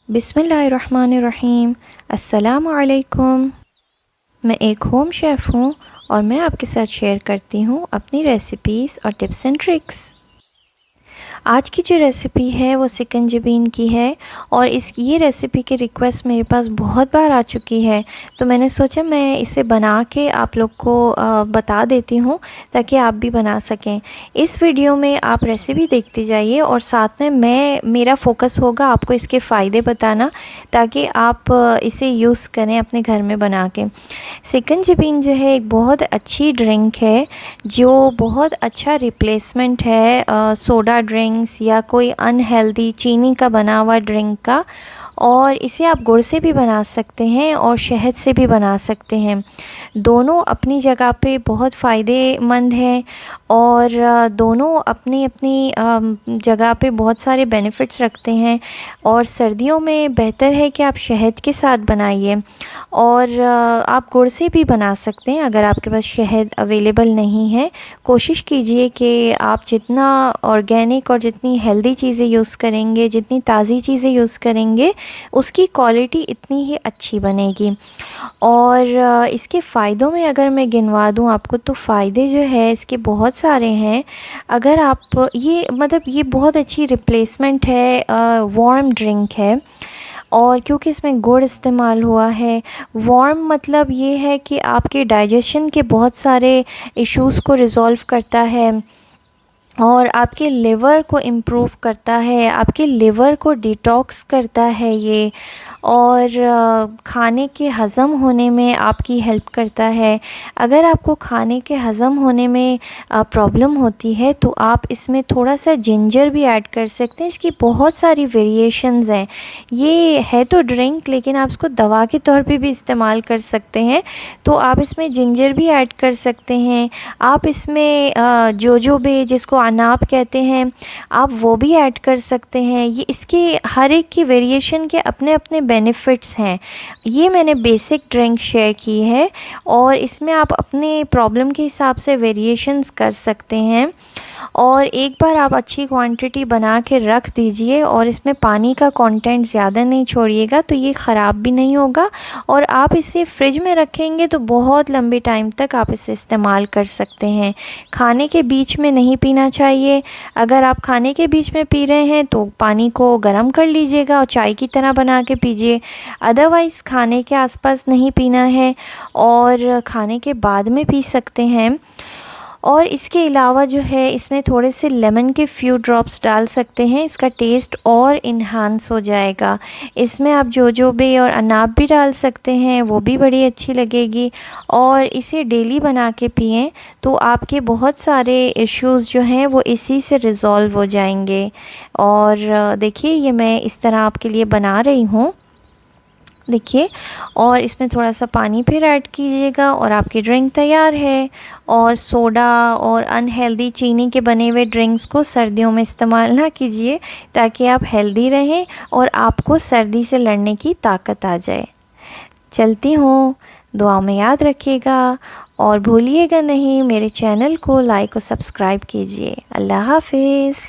बिस्मिल्लाहिर्रहमानिर्रहीम। अस्सलामु अलैकुम। मैं एक होम शेफ़ हूँ और मैं आपके साथ शेयर करती हूँ अपनी रेसिपीज़ और टिप्स एंड ट्रिक्स। आज की जो रेसिपी है वो सिकंजबीन की है और ये रेसिपी की रिक्वेस्ट मेरे पास बहुत बार आ चुकी है, तो मैंने सोचा मैं इसे बना के आप लोग को बता देती हूँ ताकि आप भी बना सकें। इस वीडियो में आप रेसिपी देखते जाइए और साथ में मेरा फ़ोकस होगा आपको इसके फ़ायदे बताना ताकि आप इसे यूज़ करें अपने घर में बना के। सिकंजबीन जो है एक बहुत अच्छी ड्रिंक है जो बहुत अच्छा रिप्लेसमेंट है सोडा ड्रिंक्स या कोई अनहेल्दी चीनी का बना हुआ ड्रिंक का। और इसे आप गुड़ से भी बना सकते हैं और शहद से भी बना सकते हैं। दोनों अपनी जगह पे बहुत फ़ायदेमंद हैं और दोनों अपनी अपनी जगह पे बहुत सारे बेनिफिट्स रखते हैं। और सर्दियों में बेहतर है कि आप शहद के साथ बनाइए और आप गुड़ से भी बना सकते हैं अगर आपके पास शहद अवेलेबल नहीं है। कोशिश कीजिए कि आप जितना ऑर्गेनिक और जितनी हेल्दी चीज़ें यूज़ करेंगे, जितनी ताज़ी चीज़ें यूज़ करेंगे, उसकी क्वालिटी इतनी ही अच्छी बनेगी। और इसके फ़ायदों में अगर मैं गिनवा दूँ आपको तो फ़ायदे जो है इसके बहुत सारे हैं। अगर आप ये बहुत अच्छी रिप्लेसमेंट है, वार्म ड्रिंक है और क्योंकि इसमें गुड़ इस्तेमाल हुआ है। वार्म मतलब ये है कि आपके डाइजेशन के बहुत सारे इश्यूज़ को रिज़ॉल्व करता है और आपके लिवर को इम्प्रूव करता है, आपके लिवर को डिटॉक्स करता है ये। और खाने के हज़म होने में आपकी हेल्प करता है। अगर आपको खाने के हज़म होने में प्रॉब्लम होती है तो आप इसमें थोड़ा सा जिंजर भी ऐड कर सकते हैं। इसकी बहुत सारी वेरिएशंस हैं। ये है तो ड्रिंक लेकिन आप इसको दवा के तौर पे भी इस्तेमाल कर सकते हैं, तो आप इसमें जिंजर भी ऐड कर सकते हैं। आप इसमें जोजोबे जिसको अनाब कहते हैं, आप वो भी ऐड कर सकते हैं। ये इसके हर एक की वेरिएशन के अपने अपने बेनिफिट्स हैं। ये मैंने बेसिक ड्रिंक शेयर की है और इसमें आप अपने प्रॉब्लम के हिसाब से वेरिएशंस कर सकते हैं। और एक बार आप अच्छी क्वांटिटी बना के रख दीजिए और इसमें पानी का कंटेंट ज़्यादा नहीं छोड़िएगा तो ये ख़राब भी नहीं होगा और आप इसे फ्रिज में रखेंगे तो बहुत लंबे टाइम तक आप इसे इस्तेमाल कर सकते हैं। खाने के बीच में नहीं पीना चाहिए। अगर आप खाने के बीच में पी रहे हैं तो पानी को गर्म कर लीजिएगा और चाय की तरह बना के पीजिए। अदरवाइज़ खाने के आसपास नहीं पीना है और खाने के बाद में पी सकते हैं। और इसके अलावा जो है इसमें थोड़े से लेमन के फ्यू ड्रॉप्स डाल सकते हैं, इसका टेस्ट और इन्हांस हो जाएगा। इसमें आप जोजोबे और अनाब भी डाल सकते हैं, वो भी बड़ी अच्छी लगेगी। और इसे डेली बना के पिएं तो आपके बहुत सारे इश्यूज़ जो हैं वो इसी से रिज़ॉल्व हो जाएंगे। और देखिए ये मैं इस तरह आपके लिए बना रही हूँ, देखिए। और इसमें थोड़ा सा पानी फिर ऐड कीजिएगा और आपकी ड्रिंक तैयार है। और सोडा और अनहेल्दी चीनी के बने हुए ड्रिंक्स को सर्दियों में इस्तेमाल ना कीजिए ताकि आप हेल्दी रहें और आपको सर्दी से लड़ने की ताकत आ जाए। चलती हूँ, दुआ में याद रखिएगा और भूलिएगा नहीं मेरे चैनल को लाइक और सब्सक्राइब कीजिए। अल्लाह हाफिज़।